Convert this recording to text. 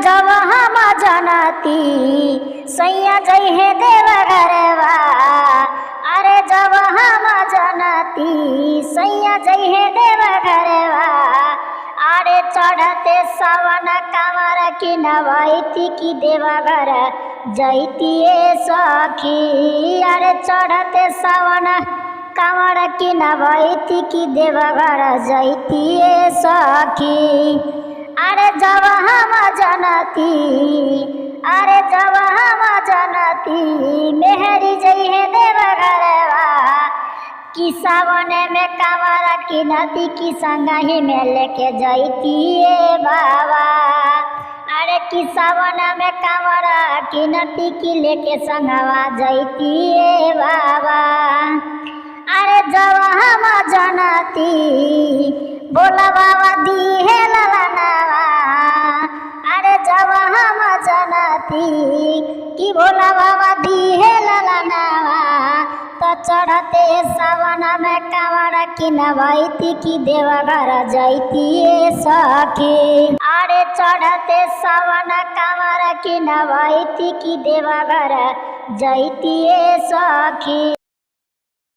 जब हम जनती सैया जई है देवघरवा। अरे जब हम जनती सैया जई है देवघरवा। अरे चढ़ते सावन कमर की नवैती की देवघर जैतिए सखी। अरे चढ़ते सावन कमर की नवैती की देवघर जैतिए सखी। अरे जब हम जनती, अरे जब हम जनती मेहरी जई है देवघरवा। कि सावन में कमर की नदी की संगही में लेके जैतिए बाबा। अरे कि सावन में कमर की नदी की लेके संगवा जैतिए बाबा। अरे जब हम जनती बोला बाबा दी है ललनावा। अरे जब हम जनती कि भोला बाबा दी है ललनावा। तो चढ़ते सावन में कमर की नवैती की देवघर जैतिए सखी। अरे चढ़ते सावन कमर की नवैती की देवघर जैतिए सखी।